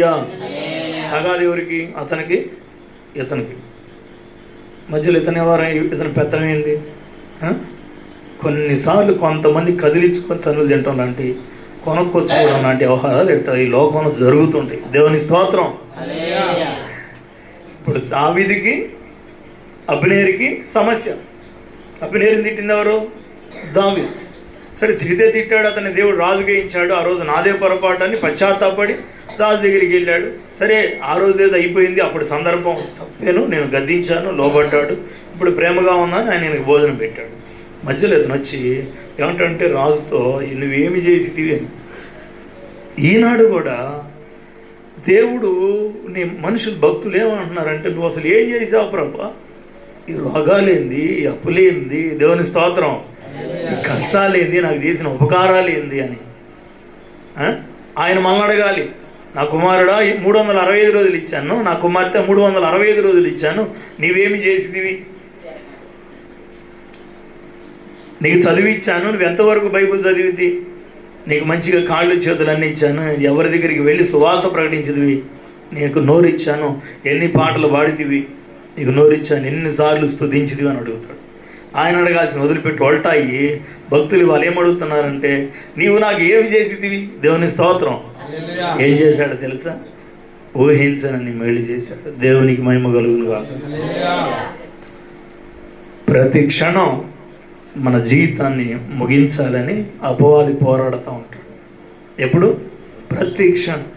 తగాది ఎవరికి? అతనికి ఇతనికి మధ్యలో ఇతని ఇతని పెత్తనమైంది. కొన్నిసార్లు కొంతమంది కదిలించుకొని తనులు తింటాం లాంటి కొనుక్కొచ్చుకోవడం లాంటి వ్యవహారాలు ఈ లోకంలో జరుగుతుంటాయి. దేవుని స్తోత్రం. ఇప్పుడు దావీదుకి అబ్నేరుకి సమస్య. అబ్నేరుని తిట్టింది ఎవరు? దావీదు. సరే తిట్టాడు, అతని దేవుడు రాజుగా ఇచ్చాడు. ఆ రోజు నాదే పొరపాటాన్ని పశ్చాత్తాపడి రాజు దగ్గరికి వెళ్ళాడు. సరే ఆ రోజు ఏదో అయిపోయింది, అప్పుడు సందర్భం తప్పాను, నేను గద్దించాను, లోబడ్డాడు. ఇప్పుడు ప్రేమగా ఉన్నాను, ఆయన ఆయనకు భోజనం పెట్టాడు. మధ్యలో ఇతను వచ్చి ఏమంటాడంటే రాజుతో, నువ్వేమి చేసిదివి అని. ఈనాడు కూడా దేవుడు నీ మనుషులు భక్తులు ఏమంటున్నారంటే, నువ్వు అసలు ఏం చేసావు ప్రభా? ఈ రోగాలేంది, ఈ అప్పులేంది, దేవుని స్తోత్రం, ఈ కష్టాలేంది, నాకు చేసిన ఉపకారాలు ఏంది అని ఆయన మనల్ని అడగాలి. నా కుమారుడా 365 రోజులు ఇచ్చాను, నా కుమార్తె 365 రోజులు ఇచ్చాను, నీవేమి చేసిదివి? నీకు చదివిచ్చాను, నువ్వు ఎంతవరకు బైబిల్ చదివితి? నీకు మంచిగా కాళ్ళు చేతులు అన్నీ ఇచ్చాను, ఎవరి దగ్గరికి వెళ్ళి సువార్త ప్రకటించదివి? నీకు నోరు ఇచ్చాను, ఎన్ని పాటలు పాడితివి? నీకు నోరు ఇచ్చాను, ఎన్నిసార్లు స్తుతించిదివి అని అడుగుతాడు. ఆయన అడగాల్సిన వదిలిపెట్టి ఒల్టాయి భక్తులు వాళ్ళు ఏమడుగుతున్నారంటే, నీవు నాకు ఏమి చేసిదివి? దేవుని స్తోత్రం. ఏం చేశాడో తెలుసా? ఊహించనని మేలు చేశాడు. దేవునికి మహిమ కలుగును కాక. ప్రతి క్షణం మన జీవితాన్ని ముగించాలని అపవాది పోరాడుతూ ఉంటాడు. ఎప్పుడు? ప్రతి క్షణం.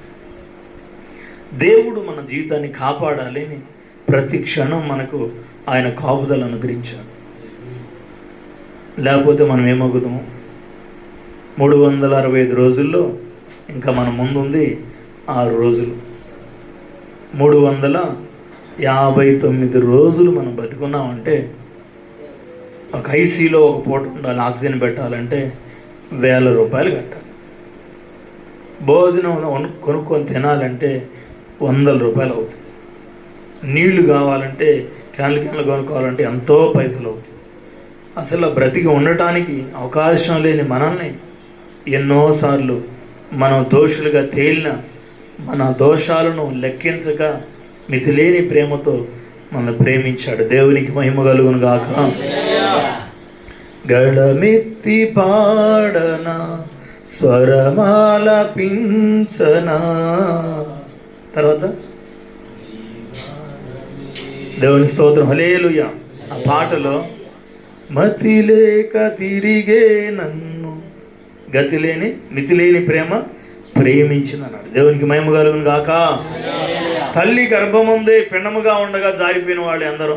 దేవుడు మన జీవితాన్ని కాపాడాలని ప్రతి క్షణం మనకు ఆయన కాపుదలు అనుగ్రహించాడు. లేకపోతే మనం ఏమవుతాము? 365 రోజుల్లో ఇంకా మన ముందుంది 6 రోజులు. 359 రోజులు మనం బతుకున్నామంటే, ఒక ఐసీలో ఒక పూట ఉండాలి, ఆక్సిజన్ పెట్టాలంటే 1000 రూపాయలు కట్టాలి. భోజనం కొనుక్కొని తినాలంటే 100 రూపాయలు అవుతుంది. నీళ్లు కావాలంటే క్యాన్లు కొనుక్కోవాలంటే ఎంతో పైసలు అవుతాయి. అసలు బ్రతికి ఉండటానికి అవకాశం లేని మనల్ని ఎన్నోసార్లు మనం దోషులుగా తేలిన మన దోషాలను లెక్కించక మితిలేని ప్రేమతో మనల్ని ప్రేమించాడు. దేవునికి మహిమ కలుగును గాక. గళమెత్తి పాడనా, స్వరమాల పించనా. తర్వాత దేవుని స్తోత్రం, హల్లెలూయా. ఆ పాటలో మతిలేక తిరిగే నన్ను గతిలేని మితిలేని ప్రేమ ప్రేమించిందన్నాడు. దేవునికి మహిమ కలుగును గాక. తల్లి గర్భముందే పిండముగా ఉండగా జారిపోయిన వాళ్ళు అందరూ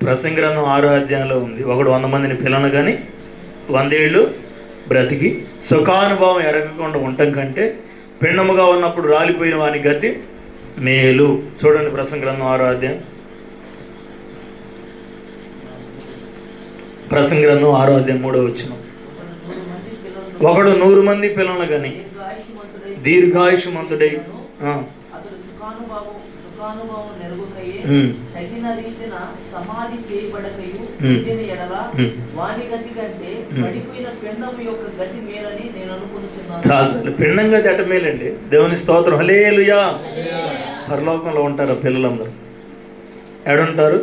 ప్రసంగి గ్రంథం 6వ అధ్యాయంలో ఉంది. ఒకడు 100 మందిని పిల్లన కానీ 100 ఏళ్ళు బ్రతికి సుఖానుభవం ఎరగకుండా ఉండటం కంటే పిండముగా ఉన్నప్పుడు రాలిపోయిన వాని గతి మేలు. చూడండి ప్రసంగి గ్రంథం 6వ అధ్యాయం. ప్రసంగి గ్రంథం 6వ అధ్యాయం 3వ వచనం. ఒకడు 100 మంది పిల్లలు కానీ దీర్ఘాయుష్మంతుడై చాలు పిండం గతి అట మేలండి. దేవుని స్తోత్రం, హల్లెలూయా. పరలోకంలో ఉంటారు పిల్లలందరూ. ఎడుంటారు?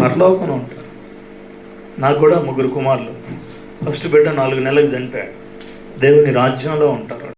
పరలోకంలో ఉంటారు. నాకు కూడా 3 కుమారులు. ఫస్ట్ బిడ్డ 4 నెలలకు చనిపోయాడు. దేవుని రాజ్యంలో ఉంటారు.